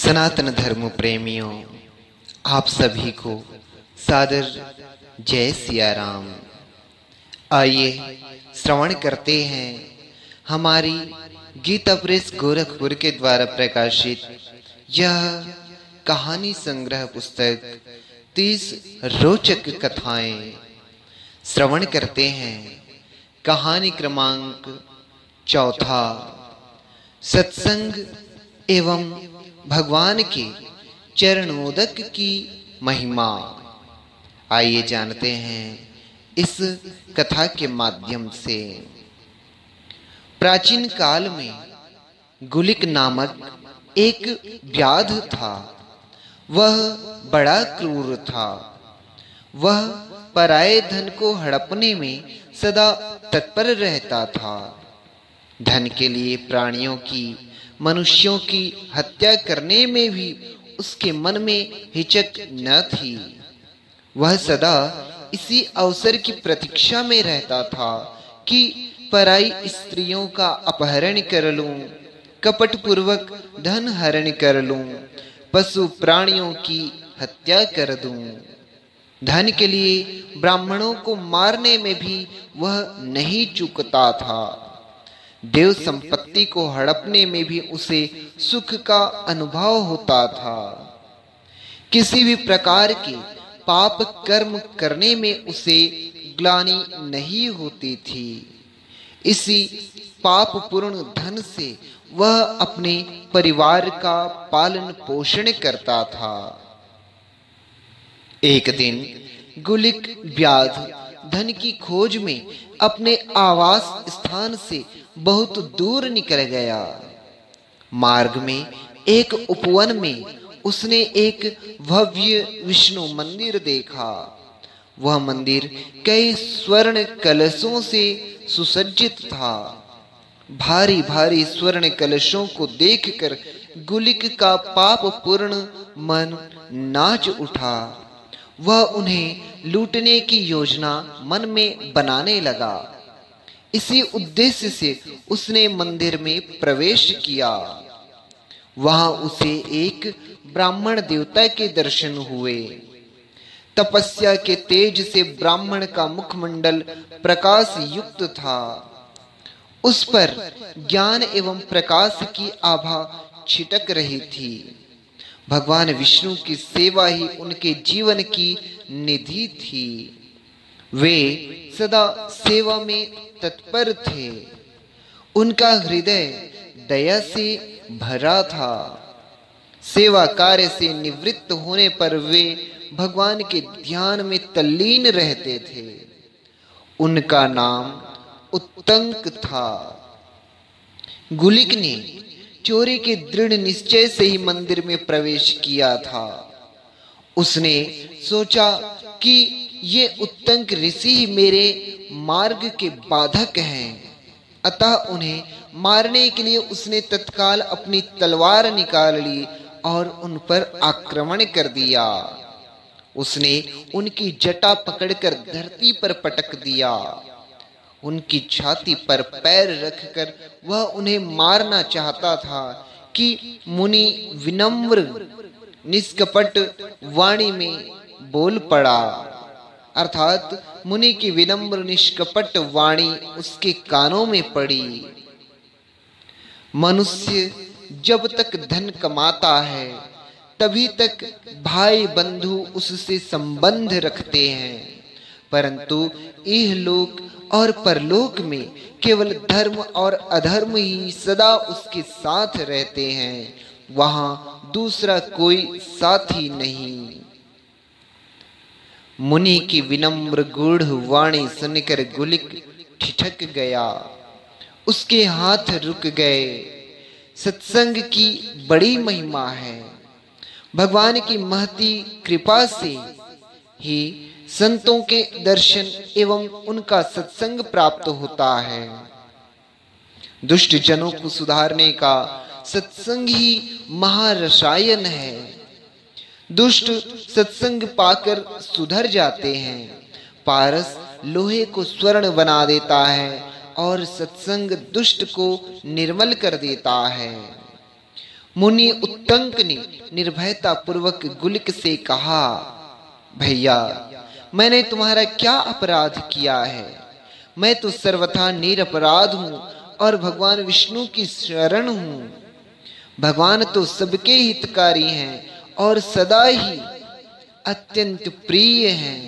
सनातन धर्म प्रेमियों, आप सभी को सादर जय सिया राम। आइए श्रवण करते हैं हमारी गीता प्रेस गोरखपुर के द्वारा प्रकाशित यह कहानी संग्रह पुस्तक 30 रोचक कथाएं। श्रवण करते हैं कहानी क्रमांक 4, सत्संग एवं भगवान के चरणोदक की महिमा। आइए जानते हैं इस कथा के माध्यम से। प्राचीन काल में गुलिक नामक एक व्याध था। वह बड़ा क्रूर था। वह पराये धन को हड़पने में सदा तत्पर रहता था। धन के लिए प्राणियों की, मनुष्यों की हत्या करने में भी उसके मन में हिचक न थी। वह सदा इसी अवसर की प्रतीक्षा में रहता था कि पराई स्त्रियों का अपहरण कर लूं, कपटपूर्वक धन हरण कर लूं, पशु प्राणियों की हत्या कर दूं। धन के लिए ब्राह्मणों को मारने में भी वह नहीं चूकता था। देव संपत्ति को हड़पने में भी उसे सुख का अनुभव होता था। किसी भी प्रकार के पाप कर्म करने में उसे ग्लानि नहीं होती थी। इसी पाप पूर्ण धन से वह अपने परिवार का पालन पोषण करता था। एक दिन गुलिक व्याध धन की खोज में अपने आवास स्थान से बहुत दूर निकल गया। मार्ग में एक उपवन में उसने एक भव्य विष्णु मंदिर देखा। वह मंदिर कई स्वर्ण कलशों से सुसज्जित था। भारी भारी स्वर्ण कलशों को देखकर गुलिक का पाप पूर्ण मन नाच उठा। वह उन्हें लूटने की योजना मन में बनाने लगा। इसी उद्देश्य से उसने मंदिर में प्रवेश किया। वहां उसे एक ब्राह्मण देवता के दर्शन हुए। तपस्या के तेज से ब्राह्मण का मुखमंडल प्रकाश युक्त था। उस पर ज्ञान एवं प्रकाश की आभा छिटक रही थी। भगवान विष्णु की सेवा ही उनके जीवन की निधि थी। वे सदा सेवा में तत्पर थे। उनका हृदय दया से भरा था। सेवा कार्य से निवृत्त होने पर वे भगवान के ध्यान में तल्लीन रहते थे। उनका नाम उत्तंक था। गुलिक ने चोरी के दृढ़ निश्चय से ही मंदिर में प्रवेश किया था। उसने सोचा कि ये उत्तंक ऋषि ही मेरे मार्ग के बाधक हैं। अतः उन्हें मारने के लिए उसने तत्काल अपनी तलवार निकाल ली और उन पर आक्रमण कर दिया। उसने उनकी जटा पकड़कर धरती पर पटक दिया। उनकी छाती पर पैर रखकर वह उन्हें मारना चाहता था कि मुनि विनम्र निष्कपट वाणी में बोल पड़ा। अर्थात मुनि की विनम्र निष्कपट वाणी उसके कानों में पड़ी। मनुष्य जब तक धन कमाता है तभी तक भाई बंधु उससे संबंध रखते हैं, परंतु इहलोक और परलोक में केवल धर्म और अधर्म ही सदा उसके साथ रहते हैं। वहां दूसरा कोई साथी नहीं। मुनि की विनम्र गूढ़ वाणी सुनकर गुलिक ठिठक गया। उसके हाथ रुक गए। सत्संग की बड़ी महिमा है। भगवान की महती कृपा से ही संतों के दर्शन एवं उनका सत्संग प्राप्त होता है। दुष्ट जनों को सुधारने का सत्संग ही महारसायन है। दुष्ट सत्संग पाकर सुधर जाते हैं। पारस लोहे को स्वर्ण बना देता है और सत्संग दुष्ट को निर्मल कर देता है। मुनि उत्तंक ने निर्भयता पूर्वक गुलिक से कहा, भैया, मैंने तुम्हारा क्या अपराध किया है? मैं तो सर्वथा निरपराध हूं और भगवान विष्णु की शरण हूं। भगवान तो सबके हितकारी हैं और सदा ही अत्यंत प्रिय हैं।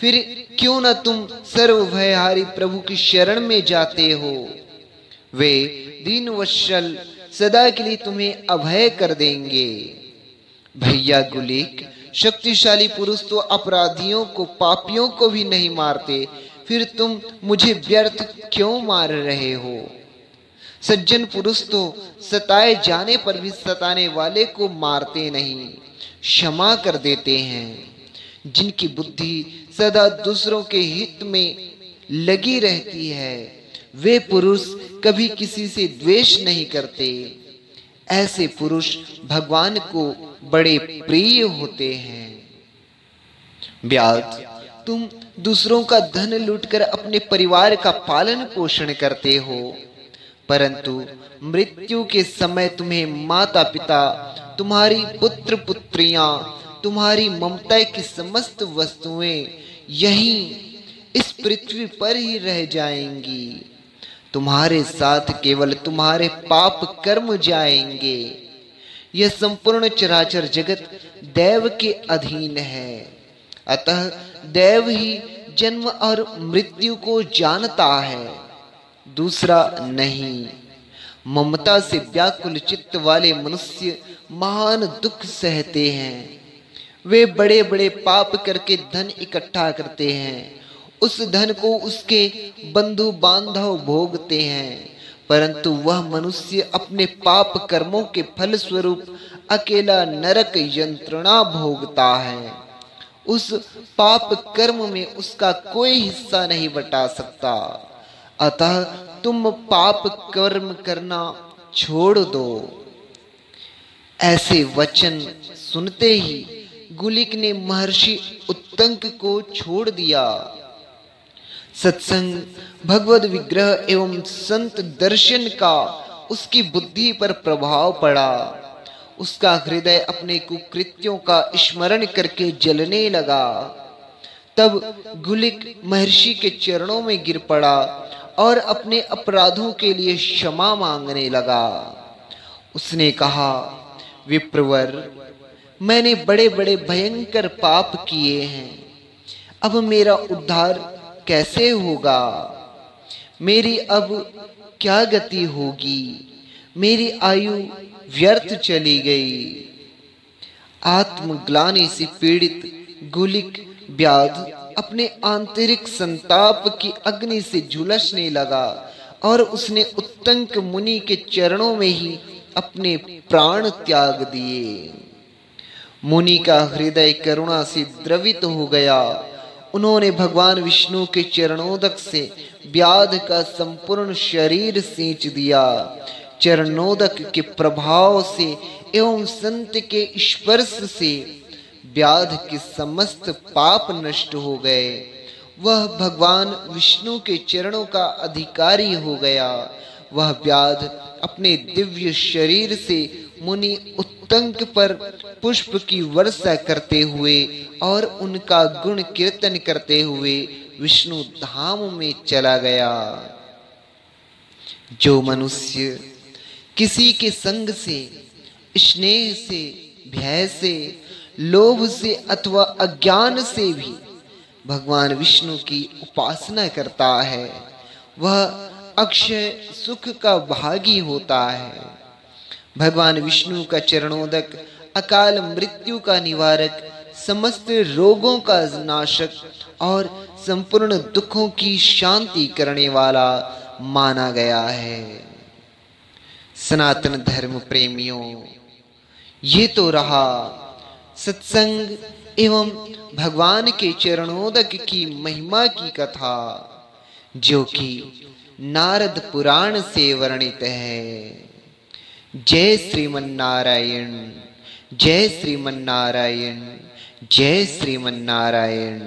फिर क्यों न तुम सर्वभयहारी प्रभु की शरण में जाते हो? वे दीनवत्सल सदा के लिए तुम्हें अभय कर देंगे। भैया गुलिक, शक्तिशाली पुरुष तो अपराधियों को, पापियों को भी नहीं मारते, फिर तुम मुझे व्यर्थ क्यों मार रहे हो? सज्जन पुरुष तो सताए जाने पर भी सताने वाले को मारते नहीं, क्षमा कर देते हैं। जिनकी बुद्धि सदा दूसरों के हित में लगी रहती है, वे पुरुष कभी किसी से द्वेष नहीं करते। ऐसे पुरुष भगवान को बड़े प्रिय होते हैं। व्याध, तुम दूसरों का धन लूटकर अपने परिवार का पालन पोषण करते हो, परंतु मृत्यु के समय तुम्हें माता पिता, तुम्हारी पुत्र पुत्रियां, तुम्हारी ममता की समस्त वस्तुएं यहीं इस पृथ्वी पर ही रह जाएंगी। तुम्हारे साथ केवल तुम्हारे पाप कर्म जाएंगे। यह संपूर्ण चराचर जगत दैव के अधीन है, अतः दैव ही जन्म और मृत्यु को जानता है, दूसरा नहीं। ममता से व्याकुल चित्त वाले मनुष्य महान दुख सहते हैं। वे बड़े बड़े पाप करके धन इकट्ठा करते हैं, उस धन को उसके बंधु बांधव भोगते हैं, परंतु वह मनुष्य अपने पाप कर्मों के फल स्वरूप अकेला नरक यंत्रणा भोगता है। उस पाप कर्म में उसका कोई हिस्सा नहीं बटा सकता। अतः तुम पाप कर्म करना छोड़ दो। ऐसे वचन सुनते ही गुलिक ने महर्षि उत्तंक को छोड़ दिया। सत्संग, भगवद विग्रह एवं संत दर्शन का उसकी बुद्धि पर प्रभाव पड़ा। उसका हृदय अपने कुकृत्यों का स्मरण करके जलने लगा। तब गुलिक महर्षि के चरणों में गिर पड़ा और अपने अपराधों के लिए क्षमा मांगने लगा। उसने कहा, विप्रवर, मैंने बड़े बड़े भयंकर पाप किए हैं, अब मेरा उद्धार कैसे होगा? मेरी अब क्या गति होगी? मेरी आयु व्यर्थ चली गई। आत्मग्लानि से पीड़ित गुलिक व्याध अपने आंतरिक संताप की अग्नि से झुलसने लगा और उसने उत्तंक मुनि के चरणों में ही अपने प्राण त्याग दिए। मुनि का हृदय करुणा से द्रवित हो गया। उन्होंने भगवान विष्णु के चरणोदक से व्याध का संपूर्ण शरीर सींच दिया। चरणोदक के प्रभाव से एवं संत के स्पर्श से व्याध के समस्त पाप नष्ट हो गए। वह भगवान विष्णु के चरणों का अधिकारी हो गया। वह व्याध अपने दिव्य शरीर से मुनि उत्तंक पर पुष्प की वर्षा करते हुए और उनका गुण कीर्तन करते हुए विष्णु धाम में चला गया। जो मनुष्य किसी के संग से, स्नेह से, भय से, लोभ से अथवा अज्ञान से भी भगवान विष्णु की उपासना करता है, वह अक्षय सुख का भागी होता है। भगवान विष्णु का चरणोदक अकाल मृत्यु का निवारक, समस्त रोगों का नाशक और संपूर्ण दुखों की शांति करने वाला माना गया है। सनातन धर्म प्रेमियों, ये तो रहा सत्संग एवं भगवान के चरणोदक की महिमा की कथा, जो कि नारद पुराण से वर्णित है। जय श्रीमन्नारायण, जय श्रीमन्नारायण, जय श्रीमन्नारायण।